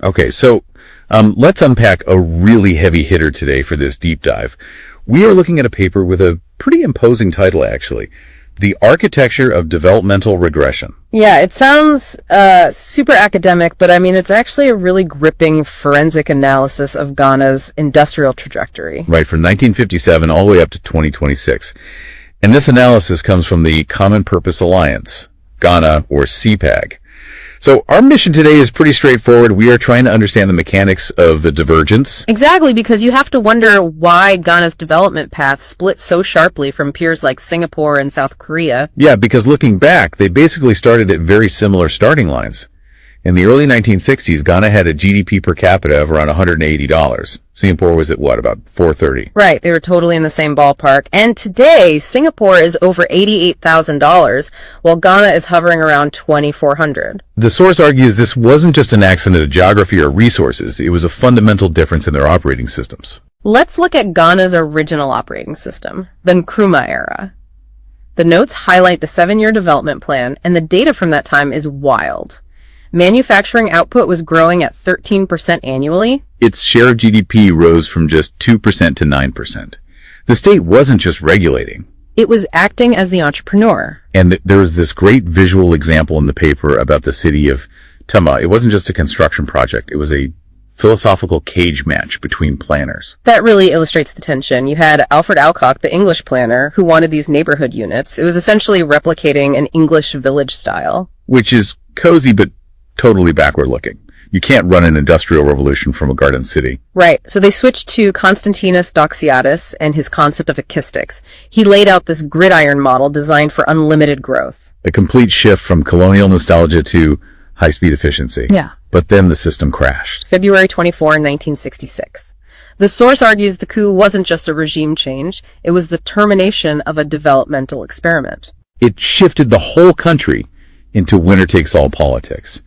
Okay, so let's unpack a really heavy hitter today for this deep dive. We are looking at a paper with a pretty imposing title, actually. The Architecture of Developmental Regression. Yeah, it sounds super academic, but I mean, it's actually a really gripping forensic analysis of Ghana's industrial trajectory. Right, from 1957 all the way up to 2026. And this analysis comes from the Common Purpose Alliance, Ghana, or CPAG. So our mission today is pretty straightforward. We are trying to understand the mechanics of the divergence. Exactly, because you have to wonder why Ghana's development path split so sharply from peers like Singapore and South Korea. Yeah, because looking back, they basically started at very similar starting lines. In the early 1960s, Ghana had a GDP per capita of around $180. Singapore was at what, about $430? Right, they were totally in the same ballpark. And today, Singapore is over $88,000, while Ghana is hovering around $2,400. The source argues this wasn't just an accident of geography or resources, it was a fundamental difference in their operating systems. Let's look at Ghana's original operating system, the Nkrumah era. The notes highlight the 7-year development plan, and the data from that time is wild. Manufacturing output was growing at 13% annually. Its share of GDP rose from just 2% to 9%. The state wasn't just regulating. It was acting as the entrepreneur. And there was this great visual example in the paper about the city of Tama. It wasn't just a construction project. It was a philosophical cage match between planners. That really illustrates the tension. You had Alfred Alcock, the English planner, who wanted these neighborhood units. It was essentially replicating an English village style. Which is cozy, but totally backward looking. You can't run an industrial revolution from a garden city. Right. So they switched to Constantinos Doxiadis and his concept of acoustics. He laid out this gridiron model designed for unlimited growth. A complete shift from colonial nostalgia to high-speed efficiency. Yeah. But then the system crashed. February 24, 1966. The source argues the coup wasn't just a regime change, it was the termination of a developmental experiment. It shifted the whole country into winner-takes-all politics.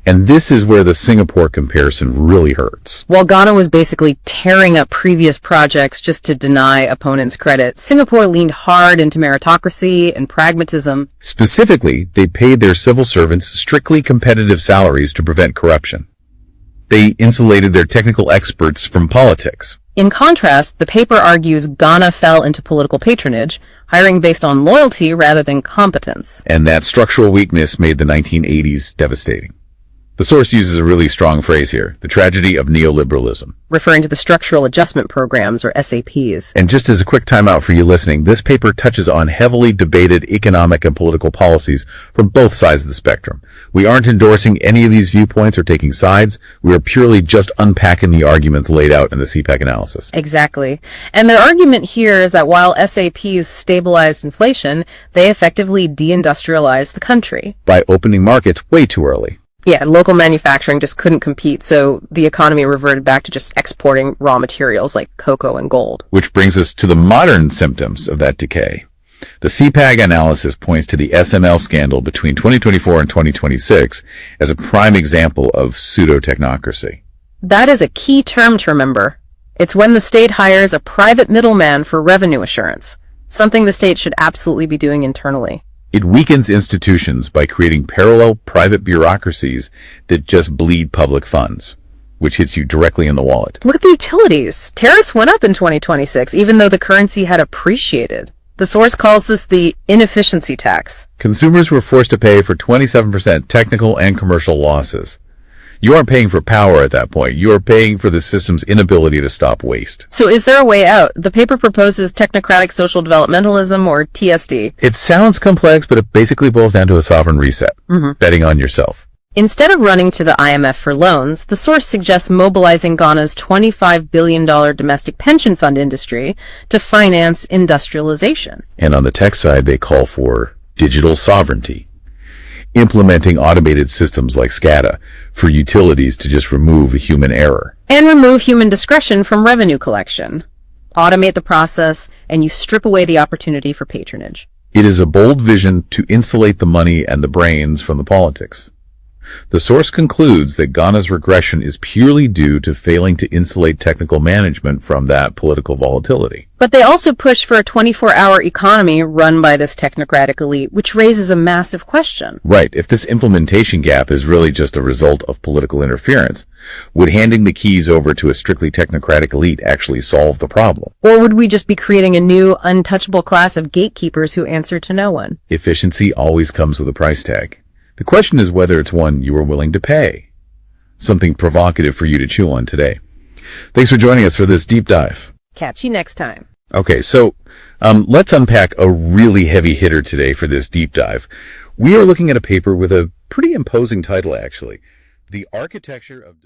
And this is where the Singapore comparison really hurts. While Ghana was basically tearing up previous projects just to deny opponents credit, Singapore leaned hard into meritocracy and pragmatism. Specifically, they paid their civil servants strictly competitive salaries to prevent corruption. They insulated their technical experts from politics. In contrast, the paper argues Ghana fell into political patronage, hiring based on loyalty rather than competence. And that structural weakness made the 1980s devastating. The source uses a really strong phrase here, the tragedy of neoliberalism. Referring to the structural adjustment programs, or SAPs. And just as a quick timeout for you listening, this paper touches on heavily debated economic and political policies from both sides of the spectrum. We aren't endorsing any of these viewpoints or taking sides. We are purely just unpacking the arguments laid out in the CPAC analysis. Exactly. And their argument here is that while SAPs stabilized inflation, they effectively deindustrialized the country. By opening markets way too early. Yeah, local manufacturing just couldn't compete, so the economy reverted back to just exporting raw materials like cocoa and gold. Which brings us to the modern symptoms of that decay. The CPAG analysis points to the SML scandal between 2024 and 2026 as a prime example of pseudo-technocracy. That is a key term to remember. It's when the state hires a private middleman for revenue assurance, something the state should absolutely be doing internally. It weakens institutions by creating parallel private bureaucracies that just bleed public funds, which hits you directly in the wallet. Look at the utilities. Tariffs went up in 2026, even though the currency had appreciated. The source calls this the inefficiency tax. Consumers were forced to pay for 27% technical and commercial losses. You aren't paying for power at that point. You are paying for the system's inability to stop waste. So is there a way out? The paper proposes technocratic social developmentalism, or TSD. It sounds complex, but it basically boils down to a sovereign reset. Betting on yourself. Instead of running to the IMF for loans, the source suggests mobilizing Ghana's $25 billion domestic pension fund industry to finance industrialization. And on the tech side, they call for digital sovereignty. Implementing automated systems like SCADA for utilities to just remove a human error. And remove human discretion from revenue collection. Automate the process, and you strip away the opportunity for patronage. It is a bold vision to insulate the money and the brains from the politics. The source concludes that Ghana's regression is purely due to failing to insulate technical management from that political volatility. But they also push for a 24-hour economy run by this technocratic elite, which raises a massive question. Right. If this implementation gap is really just a result of political interference, would handing the keys over to a strictly technocratic elite actually solve the problem? Or would we just be creating a new, untouchable class of gatekeepers who answer to no one? Efficiency always comes with a price tag. The question is whether it's one you are willing to pay. Something provocative for you to chew on today. Thanks for joining us for this deep dive. Catch you next time. Okay, so let's unpack a really heavy hitter today for this deep dive. We are looking at a paper with a pretty imposing title, actually. The Architecture of